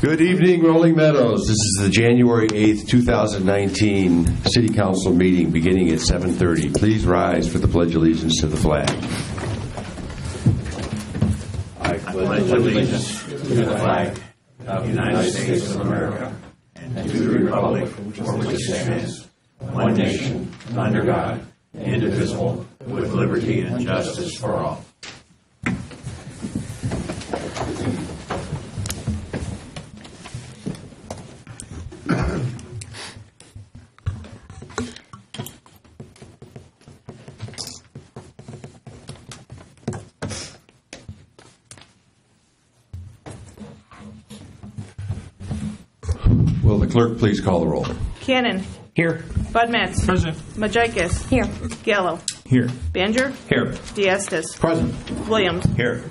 Good evening, Rolling Meadows. This is the January 8th, 2019 City Council meeting beginning at 7:30. Please rise for the Pledge of Allegiance to the flag. I pledge allegiance to the flag of the United States of America and to the republic for which it stands, one nation, under God, indivisible, with liberty and justice for all. Will the clerk please call the roll? Cannon. Here. Budmetz. Present. Majikis. Here. Gallo. Here. Banger. Here. Diastis. Present. Williams. Here.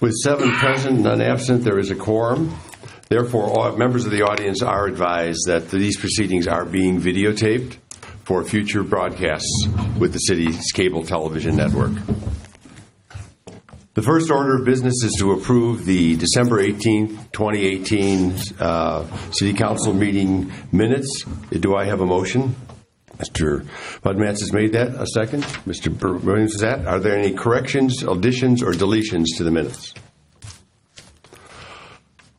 With 7 present, none absent, there is a quorum. Therefore, all members of the audience are advised that these proceedings are being videotaped for future broadcasts with the city's cable television network. The first order of business is to approve the December 18, 2018 City Council meeting minutes. Do I have a motion? Mr. Budmetz has made that. A second? Mr. Williams is that. Are there any corrections, additions, or deletions to the minutes?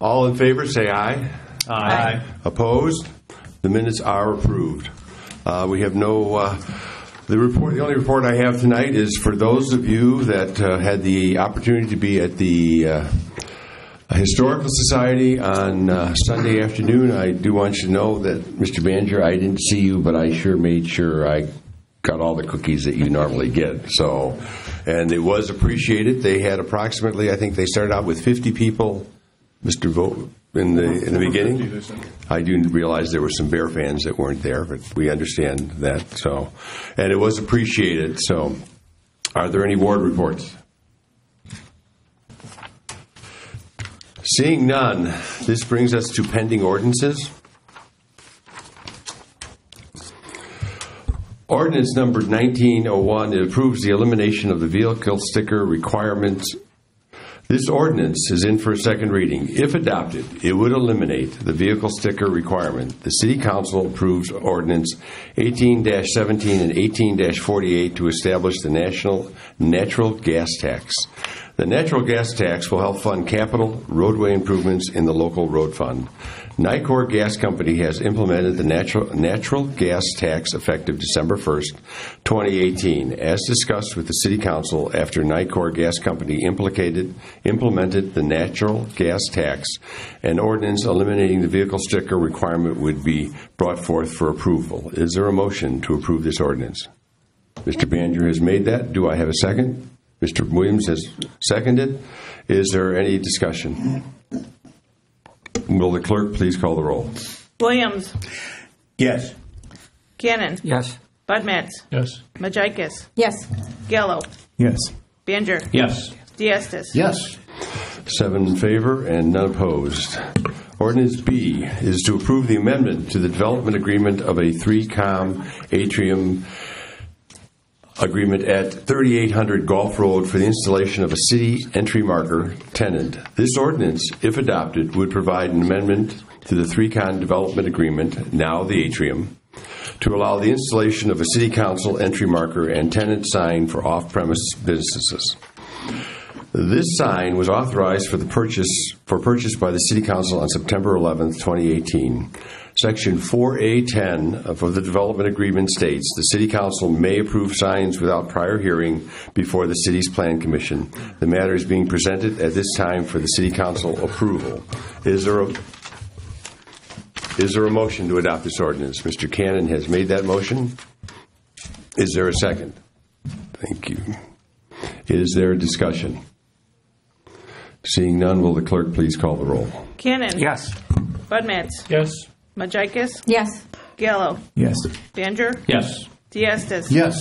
All in favor, say aye. Aye. Opposed? The minutes are approved. We have no... The only report I have tonight is for those of you that had the opportunity to be at the Historical Society on Sunday afternoon. I do want you to know that, Mr. Banger, I didn't see you, but I sure made sure I got all the cookies that you normally get. So, and it was appreciated. They had approximately, I think they started out with 50 people, Mr. Vogt, in the beginning. I do realize there were some Bear fans that weren't there, but we understand that. So, and it was appreciated. So, are there any ward reports? Seeing none, this brings us to pending ordinances. Ordinance number 1901, it approves the elimination of the vehicle sticker requirements. This ordinance is in for a second reading. If adopted, it would eliminate the vehicle sticker requirement. The City Council approves Ordinance 18-17 and 18-48 to establish the national natural gas tax. The natural gas tax will help fund capital roadway improvements in the local road fund. Nicor Gas Company has implemented the natural gas tax effective December 1st, 2018, as discussed with the City Council after Nicor Gas Company implemented the natural gas tax. An ordinance eliminating the vehicle sticker requirement would be brought forth for approval. Is there a motion to approve this ordinance? Mr. Banger has made that. Do I have a second? Mr. Williams has seconded. Is there any discussion? Will the clerk please call the roll? Williams. Yes. Cannon. Yes. Budmetz. Yes. Majikis. Yes. Gallo. Yes. Banger. Yes. Diastis. Yes. 7 in favor and none opposed. Ordinance B is to approve the amendment to the development agreement of a 3-com atrium agreement at 3800 Gulf Road for the installation of a city entry marker tenant. This ordinance, if adopted, would provide an amendment to the 3-con development agreement, now the atrium, to allow the installation of a city council entry marker and tenant sign for off-premise businesses. This sign was authorized for purchase by the City Council on September 11, 2018. Section 4A10 of the Development Agreement states the City Council may approve signs without prior hearing before the City's Plan Commission. The matter is being presented at this time for the City Council approval. Is there a motion to adopt this ordinance? Mr. Cannon has made that motion. Is there a second? Thank you. Is there a discussion? Seeing none, will the clerk please call the roll? Cannon. Yes. Budmetz. Yes. Majikis. Yes. Gallo. Yes. Banger. Yes. Diastis. Yes.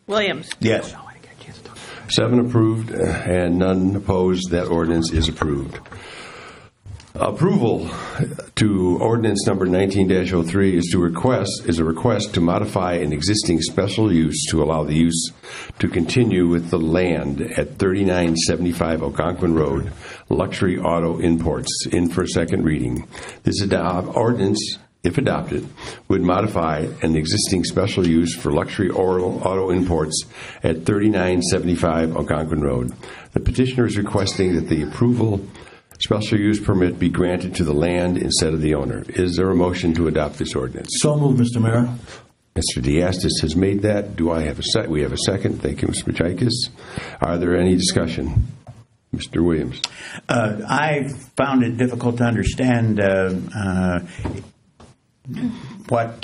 Williams. Yes. 7 approved and none opposed. That ordinance is approved. Approval to ordinance number 19-03 is a request to modify an existing special use to allow the use to continue with the land at 3975 Algonquin Road, Luxury Auto Imports, in for second reading. This ordinance, if adopted, would modify an existing special use for luxury auto imports at 3975 Algonquin Road. The petitioner is requesting that the approval special use permit be granted to the land instead of the owner. Is there a motion to adopt this ordinance? So moved, Mr. Mayor. Mr. Diastis has made that. Do I have a second? We have a second. Thank you, Mr. Maciakis. Are there any discussion? Mr. Williams. I found it difficult to understand what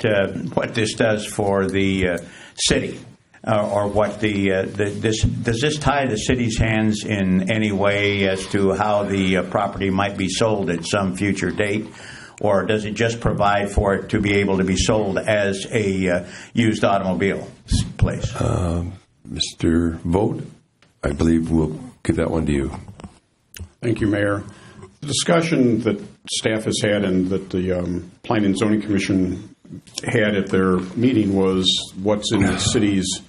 this does for the city, or what does this tie the city's hands in any way as to how the property might be sold at some future date, or does it just provide for it to be able to be sold as a used automobile place? Mr. Vogt, I believe we'll give that one to you. Thank you, Mayor. The discussion that staff has had and that the Planning and Zoning Commission had at their meeting was what's in the city's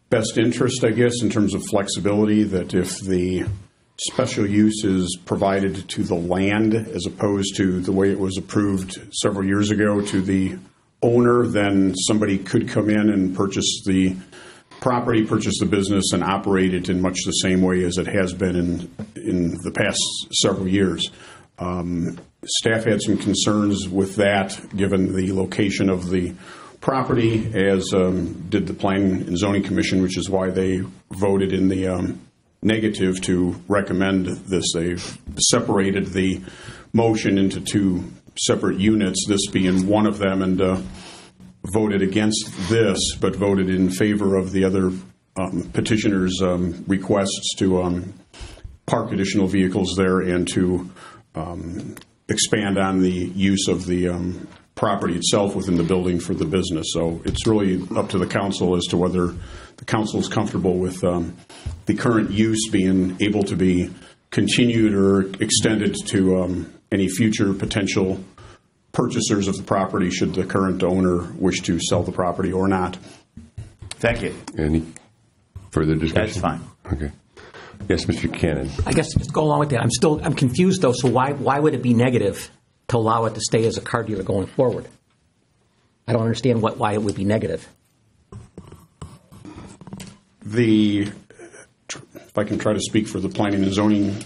best interest, I guess, in terms of flexibility, that if the special use is provided to the land as opposed to the way it was approved several years ago to the owner, then somebody could come in and purchase the property, purchase the business, and operate it in much the same way as it has been in the past several years. Staff had some concerns with that, given the location of the property, as did the Planning and Zoning Commission, which is why they voted in the negative to recommend this. They've separated the motion into two separate units, this being one of them, and voted against this, but voted in favor of the other petitioners' requests to park additional vehicles there and to expand on the use of the property itself within the building for the business. So it's really up to the council as to whether the council is comfortable with the current use being able to be continued or extended to any future potential purchasers of the property should the current owner wish to sell the property or not. Thank you. Any further discussion? That's fine. Okay. Yes, Mr. Cannon. I guess just go along with that. I'm confused though. So why would it be negative to allow it to stay as a car dealer going forward? I don't understand why it would be negative. If I can try to speak for the Planning and Zoning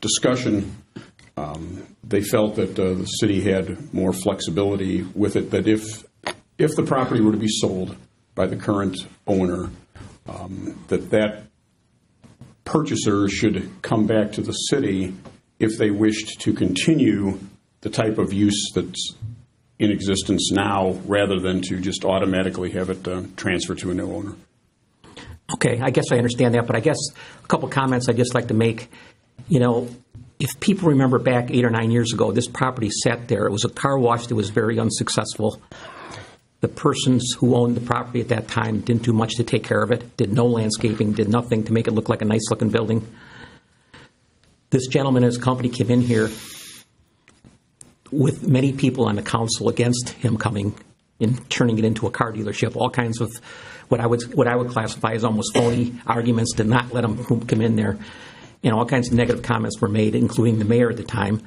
discussion, they felt that the city had more flexibility with it, that if the property were to be sold by the current owner, that purchaser should come back to the city if they wished to continue the type of use that's in existence now, rather than to just automatically have it transferred to a new owner. Okay, I guess I understand that, but I guess a couple comments I'd just like to make. You know, if people remember back 8 or 9 years ago, this property sat there. It was a car wash that was very unsuccessful. The persons who owned the property at that time didn't do much to take care of it, did no landscaping, did nothing to make it look like a nice-looking building. This gentleman and his company came in here with many people on the council against him coming and turning it into a car dealership. All kinds of what I would classify as almost phony arguments did not let him come in there. And all kinds of negative comments were made, including the mayor at the time.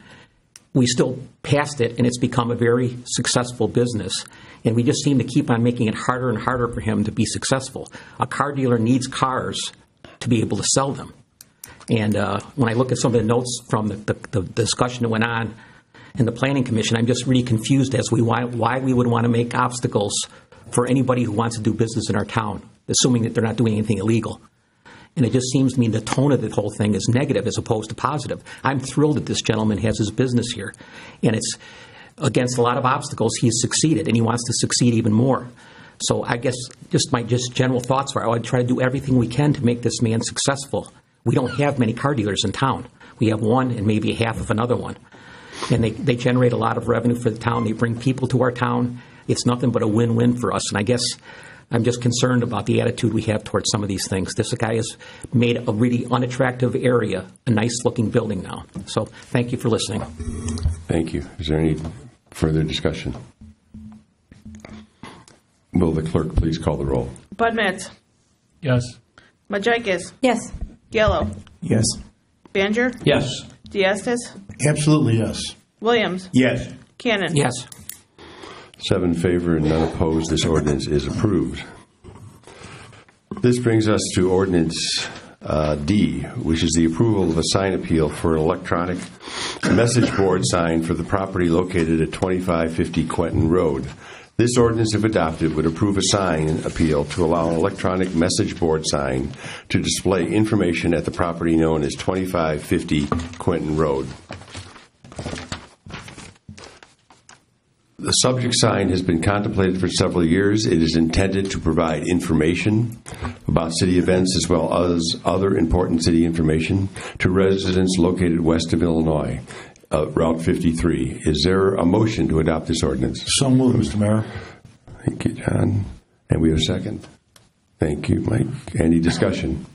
We still passed it, and it's become a very successful business. And we just seem to keep on making it harder and harder for him to be successful. A car dealer needs cars to be able to sell them. And when I look at some of the notes from the discussion that went on in the Planning Commission, I'm just really confused as to why we would want to make obstacles for anybody who wants to do business in our town, assuming that they're not doing anything illegal. And it just seems to me the tone of the whole thing is negative as opposed to positive. I'm thrilled that this gentleman has his business here. And it's against a lot of obstacles, he's succeeded, and he wants to succeed even more. So I guess just my general thoughts are, I'd try to do everything we can to make this man successful. We don't have many car dealers in town. We have one and maybe half of another one. And they generate a lot of revenue for the town. They bring people to our town. It's nothing but a win-win for us. And I guess I'm just concerned about the attitude we have towards some of these things. This guy has made a really unattractive area a nice-looking building now. So thank you for listening. Thank you. Is there any further discussion? Will the clerk please call the roll? Bud Matts. Yes. Majikis. Yes. Gallo. Yes. Baner. Yes. Diastis. Absolutely yes. Williams. Yes. Cannon. Yes. 7 in favor and none opposed. This ordinance is approved. This brings us to ordinance D, which is the approval of a sign appeal for an electronic message board sign for the property located at 2550 Quentin Road. This ordinance, if adopted, would approve a sign appeal to allow an electronic message board sign to display information at the property known as 2550 Quentin Road. The subject sign has been contemplated for several years. It is intended to provide information about city events as well as other important city information to residents located west of Illinois, Route 53. Is there a motion to adopt this ordinance? So moved, Mr. Mayor. Thank you, John. And we have a second. Thank you, Mike. Any discussion?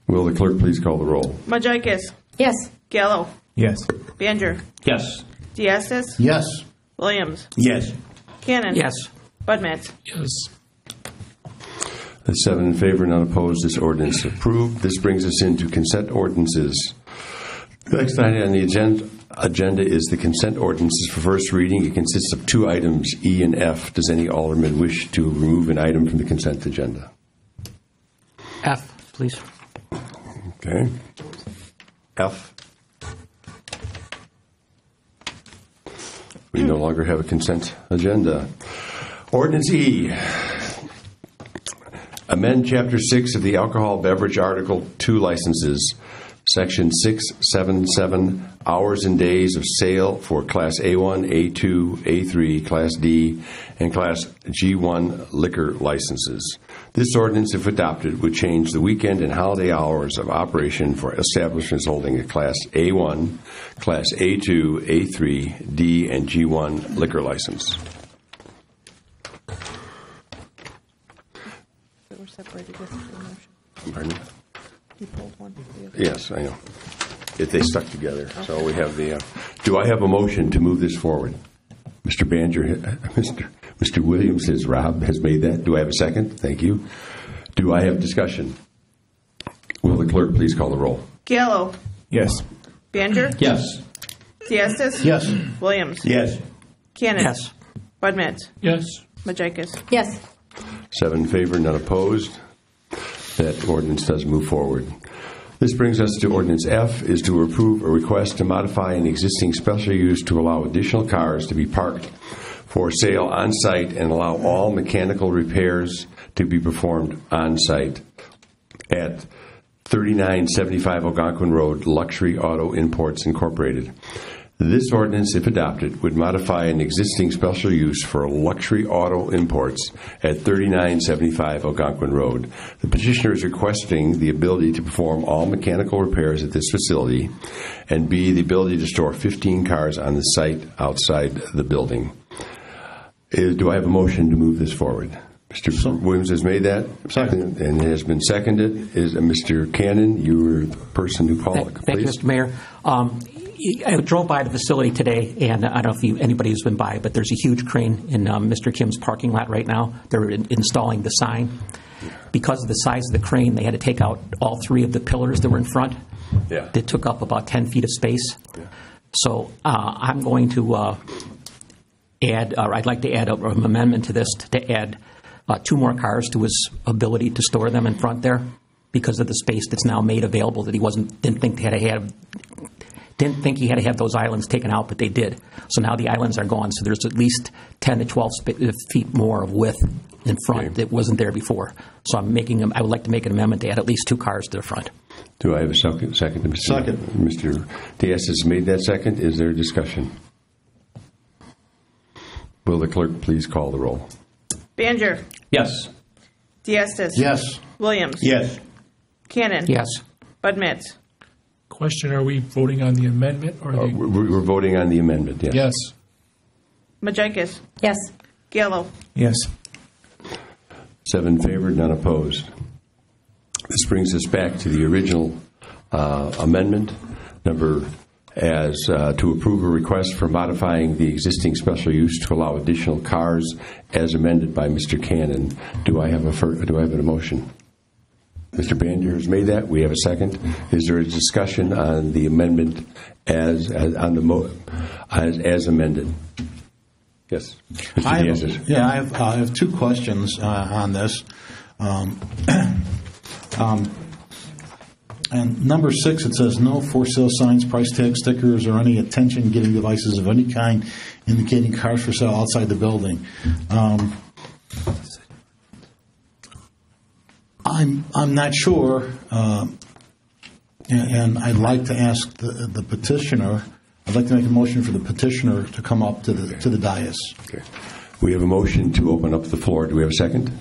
Will the clerk please call the roll? Majikis. Yes. Gallo. Yes. Baner. Yes. Diastis. Yes. Williams. Yes. Cannon. Yes. Bud Matts. Yes. The 7 in favor, none opposed. This ordinance is approved. This brings us into consent ordinances. The next item on the agenda is the consent ordinances for first reading. It consists of 2 items, E and F. Does any alderman wish to remove an item from the consent agenda? F, please. Okay. F. We no longer have a consent agenda. Ordinance E. Amend Chapter 6 of the Alcohol Beverage Article 2 Licenses, Section 677, Hours and Days of Sale for Class A1, A2, A3, Class D, and Class G1 liquor licenses. This ordinance, if adopted, would change the weekend and holiday hours of operation for establishments holding a Class A1, Class A2, A3, D, and G1 liquor license. We're separated with the motion. Pardon? You pulled one. Yes, I know. They stuck together. So we have the. Do I have a motion to move this forward? Mr. Banger, Mr. Williams says Rob has made that. Do I have a second? Thank you. Do I have discussion? Will the clerk please call the roll? Gallo. Yes. Baner. Yes. Diastis. Yes. Williams. Yes. Cannon. Yes. Bud Matts. Yes. Majikis. Yes. 7 in favor, none opposed. That ordinance does move forward. This brings us to ordinance F, is to approve a request to modify an existing special use to allow additional cars to be parked for sale on site and allow all mechanical repairs to be performed on site at 3975 Algonquin Road, Luxury Auto Imports Incorporated. This ordinance, if adopted, would modify an existing special use for Luxury Auto Imports at 3975 Algonquin Road. The petitioner is requesting the ability to perform all mechanical repairs at this facility and B, the ability to store 15 cars on the site outside the building. Do I have a motion to move this forward? Mr. Williams has made that. Second. And it has been seconded. Is Mr. Cannon, you were the person who called it, Thank you, please? Mr. Mayor. I drove by the facility today, and I don't know if anybody has been by, but there's a huge crane in Mr. Kim's parking lot right now. They're installing the sign. Because of the size of the crane, they had to take out all 3 of the pillars that were in front. Yeah. That took up about 10 feet of space. Yeah. So I'm going to add, or I'd like to add an amendment to this to add 2 more cars to his ability to store them in front there because of the space that's now made available that he didn't think he had to have those islands taken out, but they did. So now the islands are gone. So there's at least 10 to 12 feet more of width in front that wasn't there before. So I would like to make an amendment to add at least 2 cars to the front. Do I have a second? Second. Mr. Diaz has made that second. Is there discussion? Will the clerk please call the roll? Baner. Yes. Diastis. Yes. Williams. Yes. Cannon. Yes. Bud Matts. Question, are we voting on the amendment or the... We're voting on the amendment, yes. Yes. Majikis. Yes. Gallo. Yes. 7 in favor, none opposed. This brings us back to the original amendment, to approve a request for modifying the existing special use to allow additional cars as amended by Mr. Cannon. Do I have a motion? Mr. Banger has made that. We have a second. Is there a discussion on the amendment as amended? Yes. Mr. Diaz. I have two questions on this. And number 6, it says no for sale signs, price tag stickers, or any attention-getting devices of any kind indicating cars for sale outside the building. I'm not sure, and I'd like to ask the petitioner. I'd like to make a motion for the petitioner to come up to the dais. Okay. We have a motion to open up the floor. Do we have a second?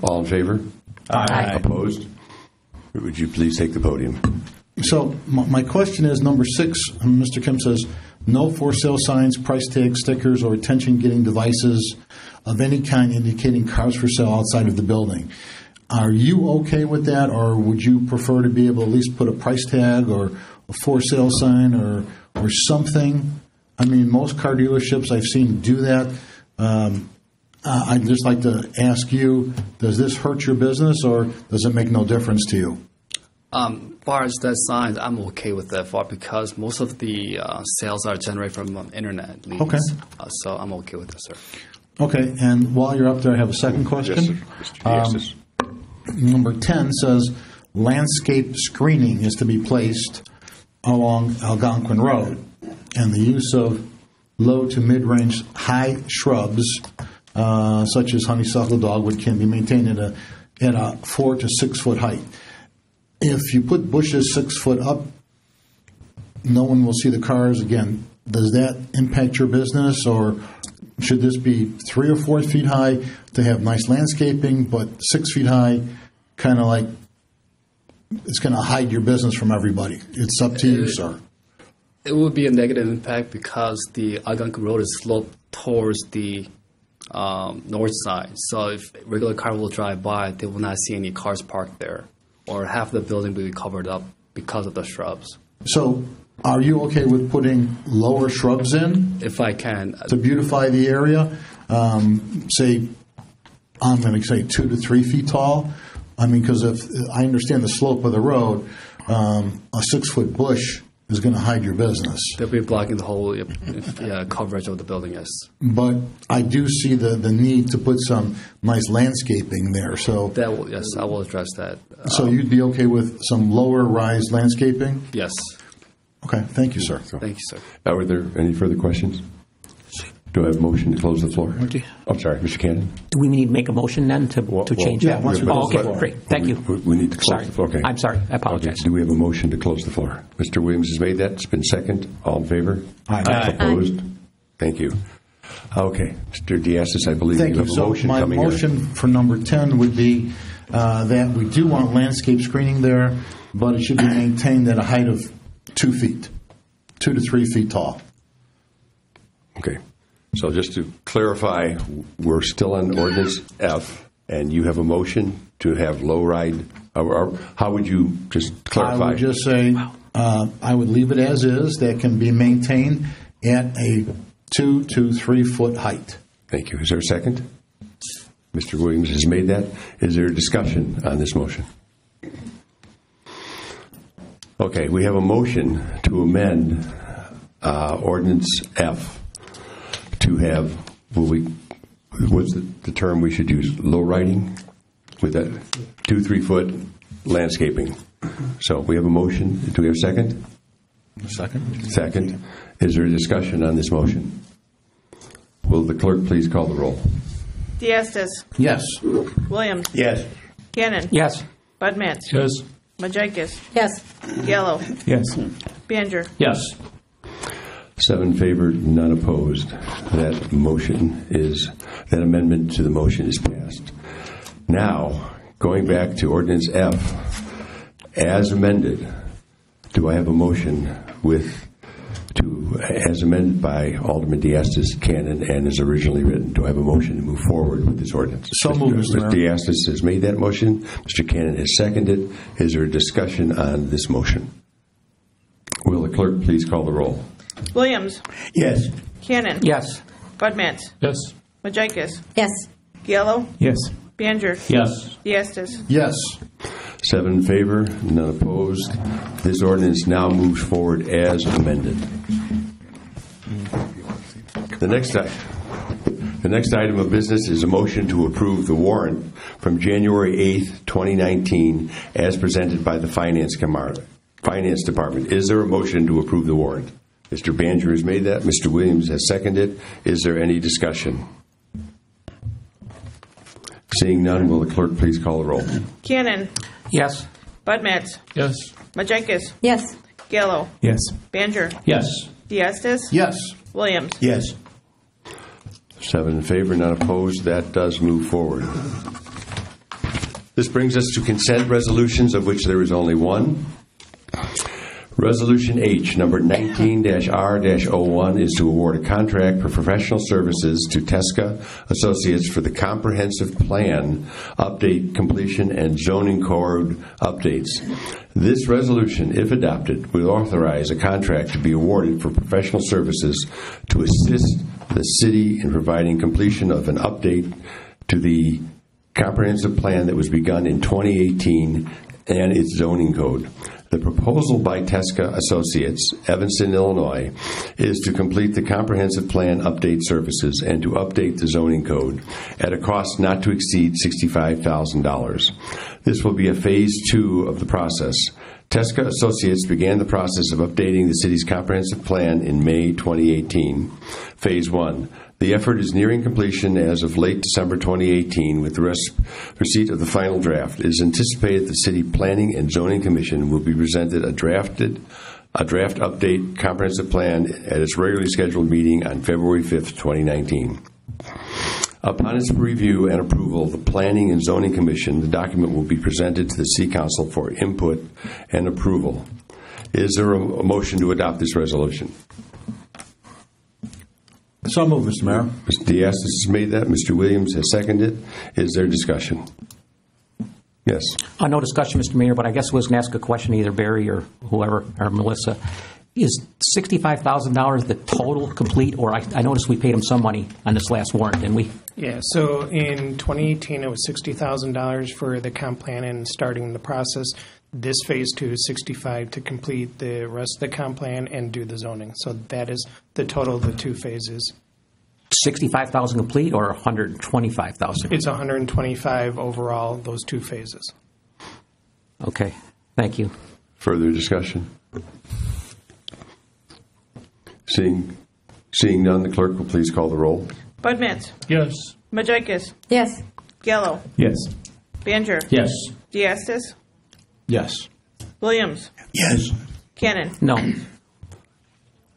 All in favor? Aye. Opposed? Would you please take the podium? So my question is, number 6, Mr. Kim says, no for sale signs, price tag stickers, or attention-getting devices of any kind indicating cars for sale outside of the building. Are you okay with that, or would you prefer to be able to at least put a price tag or a for sale sign or something? I mean, most car dealerships I've seen do that. I'd just like to ask you, does this hurt your business, or does it make no difference to you? Far as that signs, I'm okay with that far because most of the sales are generated from internet leads. Okay. So I'm okay with that, sir. Okay, and while you're up there, I have a second question. Yes, sir. Mr. Diaz. Number 10 says landscape screening is to be placed along Algonquin Road, and the use of low to mid-range high shrubs such as honeysuckle dogwood can be maintained at a 4 to 6 foot height. If you put bushes 6 foot up, no one will see the cars. Again, does that impact your business, or should this be 3 or 4 feet high to have nice landscaping, but 6 feet high, kind of like it's going to hide your business from everybody? It's up to you, sir. It would be a negative impact because the Algonquin Road is sloped towards the north side. So if a regular car will drive by, they will not see any cars parked there, or half the building will be covered up because of the shrubs. So are you okay with putting lower shrubs in If I can, to beautify the area? Say, I'm going to say 2 to 3 feet tall. I mean, because if I understand the slope of the road, a 6 foot bush is going to hide your business. they'll be blocking the whole coverage of the building, yes. But I do see the need to put some nice landscaping there. So, That will, yes, I will address that. so you'd be okay with some lower rise landscaping? Yes. Okay, thank you, sir. Thank you, sir. Are there any further questions? Do I have a motion to close the floor? I'm sorry, Mr. Cannon. Do we need to make a motion then to change yeah, that? once we close the Okay, floor. great. Thank you. We need to close Sorry. the floor. Okay. I'm sorry. I apologize. Okay. Do we have a motion to close the floor? Mr. Williams has made that. It's been second. All in favor? Aye. Opposed? Thank you. Okay. Mr. Diaz, I believe Thank you you. have a So motion my coming motion for number 10 would be that we do want landscape screening there, but it should be maintained at a height of 2 feet, 2 to 3 feet tall. Okay. So just to clarify, we're still on ordinance F, and you have a motion to have low ride, or how would you just clarify? I would just say I would leave it as is. That can be maintained at a 2 to 3 foot height. Thank you. Is there a second? Mr. Williams has made that. Is there a discussion on this motion? Okay, we have a motion to amend ordinance F to have, what's the term we should use? Low riding with that 2-3 foot landscaping. So we have a motion. Do we have a second? Second. Second. Is there a discussion on this motion? Will the clerk please call the roll? Diastis. Yes. Williams. Yes. Cannon. Yes. Bud Matts. Yes. Majikis. Yes. Gallo. Yes. Banger. Yes. 7 in favor, none opposed. That amendment to the motion is passed. Now, going back to ordinance F, as amended, do I have a motion as amended by Alderman Diastis, Cannon, and as originally written. Do I have a motion to move forward with this ordinance? So moved, Mr. Mayor. Diastis has made that motion. Mr. Cannon has seconded. Is there a discussion on this motion? Will the clerk please call the roll? Williams. Yes. Cannon. Yes. Yes. Budmats. Majikis. Yes. Gallo. Yes. Baner. Yes. Diastis. Yes. 7 in favor, none opposed. This ordinance now moves forward as amended. The next item of business is a motion to approve the warrant from January 8th, 2019, as presented by the Finance Department. Is there a motion to approve the warrant? Mr. Banger has made that. Mr. Williams has seconded. Is there any discussion? Seeing none, will the clerk please call the roll? Cannon. Yes. Budmats. Yes. Majikis. Yes. Gallo. Yes. Baner. Yes. Diastis. Yes. Williams. Yes. 7 in favor, none opposed. That does move forward. This brings us to consent resolutions, of which there is only one. Resolution H, number 19-R-01, is to award a contract for professional services to Tesca Associates for the Comprehensive Plan Update, Completion, and Zoning Code updates. This resolution, if adopted, will authorize a contract to be awarded for professional services to assist the city in providing completion of an update to the comprehensive plan that was begun in 2018 and its zoning code. The proposal by Tesca Associates, Evanston, Illinois, is to complete the comprehensive plan update services and to update the zoning code at a cost not to exceed $65,000. This will be a phase 2 of the process. Tesca Associates began the process of updating the city's comprehensive plan in May 2018. Phase 1. The effort is nearing completion as of late December 2018 with the receipt of the final draft. It is anticipated the City Planning and Zoning Commission will be presented a draft update comprehensive plan at its regularly scheduled meeting on February 5th, 2019. Upon its review and approval of the Planning and Zoning Commission, the document will be presented to the City Council for input and approval. Is there a motion to adopt this resolution? So moved, Mr. Mayor. Mr. Diastis has made that. Mr. Williams has seconded. Is there discussion? Yes. No discussion, Mr. Mayor, but I guess I was going to ask a question to either Barry or whoever, or Melissa. Is $65,000 the total complete, or I noticed we paid him some money on this last warrant, didn't we? Yeah, so in 2018, it was $60,000 for the comp plan and starting the process. This phase 2 is $65,000 to complete the rest of the comp plan and do the zoning. So that is the total of the 2 phases. $65,000 complete or $125,000? It's $125,000 overall, those 2 phases. Okay, thank you. Further discussion? Seeing none, the clerk will please call the roll. Budmats. Yes. Majikis. Yes. Gallo. Yes. Baner. Yes. Diastis. Yes. Williams. Yes. Cannon. No.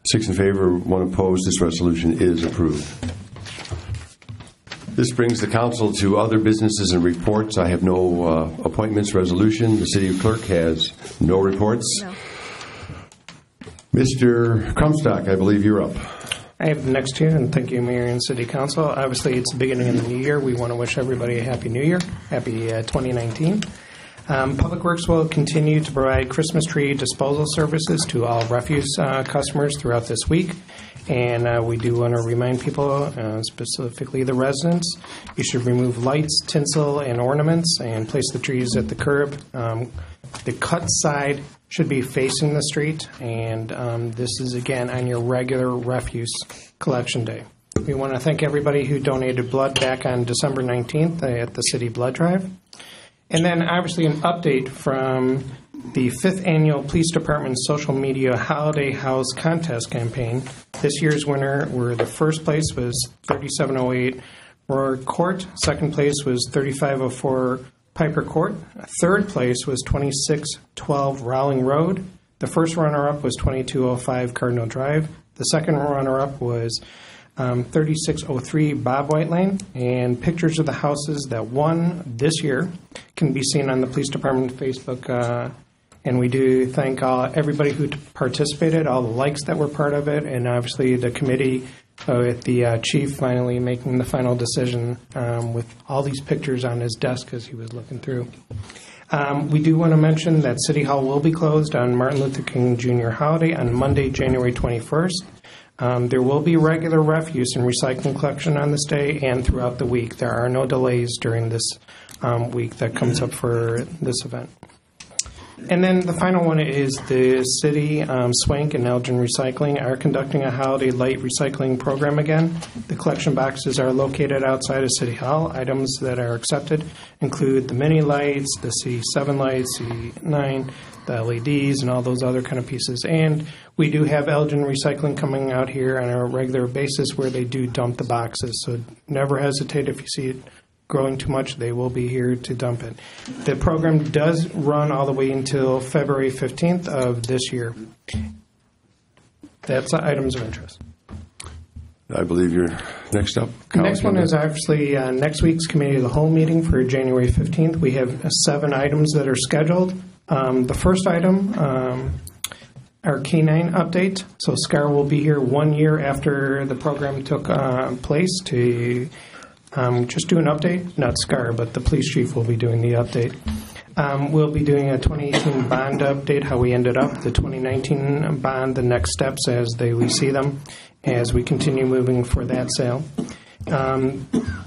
6 in favor, 1 opposed. This resolution is approved. This brings the council to other businesses and reports. I have no appointments, resolution. The city clerk has no reports. No. Mr. Crumstock, I believe you're up. I have the next 2, and thank you, Mayor and City Council. Obviously, it's the beginning of the new year. We want to wish everybody a Happy New Year, Happy 2019. Public Works will continue to provide Christmas tree disposal services to all refuse customers throughout this week. And we do want to remind people, specifically the residents, you should remove lights, tinsel, and ornaments and place the trees at the curb. The cut side should be facing the street, and this is, again, on your regular refuse collection day. We want to thank everybody who donated blood back on December 19th at the City Blood Drive. And then, obviously, an update from the 5th Annual Police Department Social Media Holiday House Contest campaign. This year's winner were the first place was 3708 Roar Court. Second place was 3504 Piper Court. Third place was 2612 Rowling Road. The first runner-up was 2205 Cardinal Drive. The second runner-up was 3603 Bob White Lane. And pictures of the houses that won this year can be seen on the Police Department Facebook And we do thank everybody who participated, all the likes that were part of it, and obviously the committee with the chief finally making the final decision with all these pictures on his desk as he was looking through. We do want to mention that City Hall will be closed on Martin Luther King Jr. holiday on Monday, January 21st. There will be regular refuse and recycling collection on this day and throughout the week. There are no delays during this week that comes up for this event. And then the final one is the city, Swank and Elgin Recycling are conducting a holiday light recycling program again. The collection boxes are located outside of City Hall. Items that are accepted include the mini lights, the C7 lights, C9, the LEDs, and all those other kind of pieces. And we do have Elgin Recycling coming out here on a regular basis where they do dump the boxes. So never hesitate if you see it growing too much, they will be here to dump it. The program does run all the way until February 15th of this year. That's items of interest. I believe you're next up. The next one is obviously next week's Committee of the Whole meeting for January 15th. We have 7 items that are scheduled. The first item, our K-9 update. So SCAR will be here 1 year after the program took place to just do an update, not SCAR, but the police chief will be doing the update. We'll be doing a 2018 bond update, how we ended up, the 2019 bond, the next steps as we see them, as we continue moving for that sale.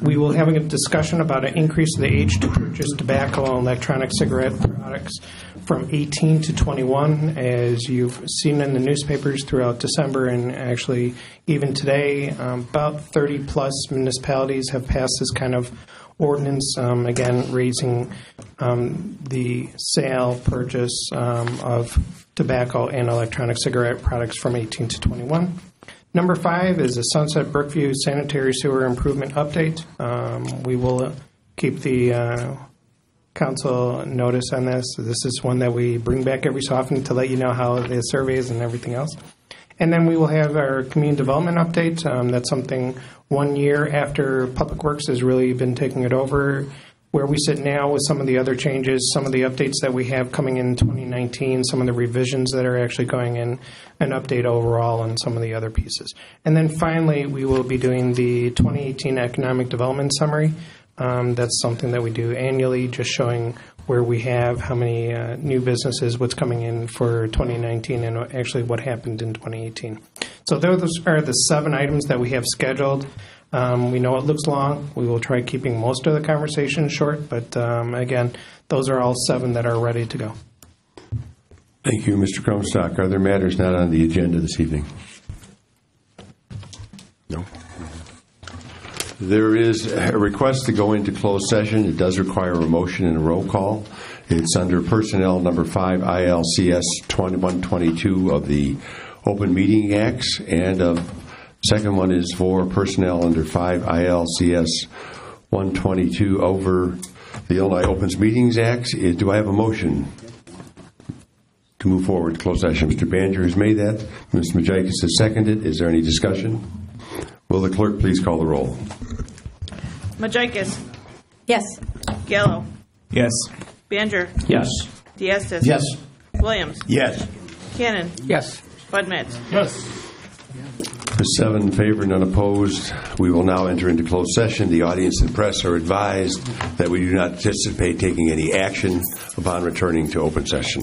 We will have a discussion about an increase of the age to purchase tobacco and electronic cigarette products from 18 to 21, as you've seen in the newspapers throughout December, and actually even today, about 30-plus municipalities have passed this kind of ordinance, again, raising the sale, purchase of tobacco and electronic cigarette products from 18 to 21. Number 5 is the Sunset Brookview Sanitary Sewer Improvement Update. We will keep the council notice on this. This is one that we bring back every so often to let you know how the surveys and everything else. And then we will have our community development update. That's something 1 year after Public Works has really been taking it over. Where we sit now with some of the other changes, some of the updates that we have coming in 2019, some of the revisions that are actually going in, an update overall on some of the other pieces. And then finally, we will be doing the 2018 Economic Development Summary. That's something that we do annually, just showing where we have, how many new businesses, what's coming in for 2019, and actually what happened in 2018. So those are the 7 items that we have scheduled. We know it looks long. We will try keeping most of the conversation short, but again, those are all 7 that are ready to go. Thank you, Mr. Cromstock. Are there matters not on the agenda this evening? No. There is a request to go into closed session. It does require a motion and a roll call. It's under Personnel Number 5 ILCS 2122 of the Open Meeting Acts, and second one is for personnel under 5 ILCS 122 over the Illinois Opens Meetings Act. Do I have a motion to move forward to closed session? Mr. Banger has made that. Mr. Majikis has seconded. Is there any discussion? Will the clerk please call the roll? Majikis. Yes. Gallo. Yes. Banger. Yes. Diastis. Yes. Williams. Yes. Cannon. Yes. Budmetz. Yes. For 7 in favor, none opposed, we will now enter into closed session. The audience and press are advised that we do not anticipate taking any action upon returning to open session.